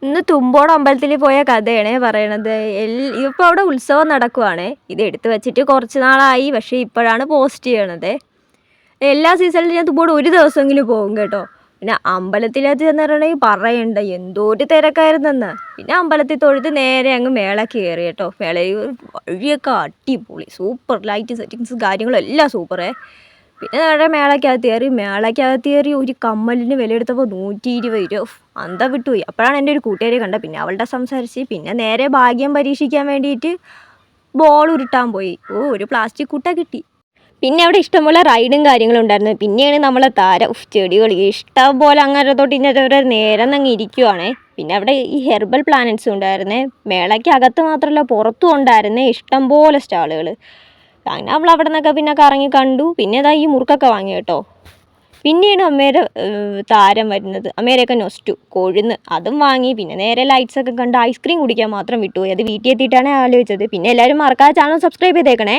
ഇന്ന് തുമ്പോട് അമ്പലത്തിൽ പോയ കഥയാണ് പറയണത്. ഇപ്പോൾ അവിടെ ഉത്സവം നടക്കുവാണ്. ഇത് എടുത്തു വെച്ചിട്ട് കുറച്ച് നാളായി, പക്ഷേ ഇപ്പോഴാണ് പോസ്റ്റ് ചെയ്യണത്. എല്ലാ സീസണിലും ഞാൻ തുമ്പോട് ഒരു ദിവസമെങ്കിലും പോകും കേട്ടോ. പിന്നെ അമ്പലത്തിലേക്ക് ചെന്നിട്ടുണ്ടെങ്കിൽ പറയണ്ട എന്തോരു തിരക്കായിരുന്നെന്ന്. പിന്നെ അമ്പലത്തിൽ തൊഴുത് നേരെ അങ്ങ് മേളയ്ക്ക് കയറി കേട്ടോ. മേളയിൽ വഴിയൊക്കെ അടിപൊളി, സൂപ്പർ ലൈറ്റ് സെറ്റിങ്സ് കാര്യങ്ങളും എല്ലാം സൂപ്പറേ. പിന്നെ നേരെ മേളയ്ക്കകത്ത് കയറി ഒരു കമ്മലിന് വില എടുത്തപ്പോൾ 120 രൂപ. അന്തം വിട്ടുപോയി. അപ്പോഴാണ് എൻ്റെ ഒരു കൂട്ടുകാരി കണ്ടത്. പിന്നെ അവളുടെ സംസാരിച്ച് പിന്നെ നേരെ ഭാഗ്യം പരീക്ഷിക്കാൻ വേണ്ടിയിട്ട് ബോൾ ഉരുട്ടാൻ പോയി. ഒരു പ്ലാസ്റ്റിക് കുട്ട കിട്ടി. പിന്നെ അവിടെ ഇഷ്ടംപോലെ റൈഡും കാര്യങ്ങളും ഉണ്ടായിരുന്നു. പിന്നെയാണ് നമ്മളെ താരം ചെടികൾ ഇഷ്ടം പോലെ അങ്ങനെ തൊട്ട് ഇന്നത്തെ വരെ നേരം അങ്ങ് ഇരിക്കുവാണേ. പിന്നെ അവിടെ ഈ ഹെർബൽ പ്ലാനറ്റ്സും ഉണ്ടായിരുന്നേ. മേളയ്ക്ക് അകത്ത് മാത്രമല്ല പുറത്തും ഉണ്ടായിരുന്നേ ഇഷ്ടം പോലെ സ്റ്റാളുകൾ. അങ്ങനെ അവൾ അവിടെ നിന്നൊക്കെ പിന്നെ കറങ്ങി കണ്ടു. പിന്നെ ഇതാ ഈ മുറുക്കൊക്കെ വാങ്ങി കേട്ടോ. പിന്നെയാണ് അമ്മേരെ താരം വരുന്നത്. അമ്മേരെയൊക്കെ നൊസ്റ്റു കൊഴുന്ന് അതും വാങ്ങി. പിന്നെ നേരെ ലൈറ്റ്സ് ഒക്കെ കണ്ട് ഐസ്ക്രീം കുടിക്കാൻ മാത്രം വിട്ടുപോയി. അത് വീട്ടിൽ എത്തിയിട്ടാണ് ആലോചിച്ചത്. പിന്നെ എല്ലാവരും മറക്കാതെ ചാനൽ സബ്സ്ക്രൈബ് ചെയ്തേക്കണേ.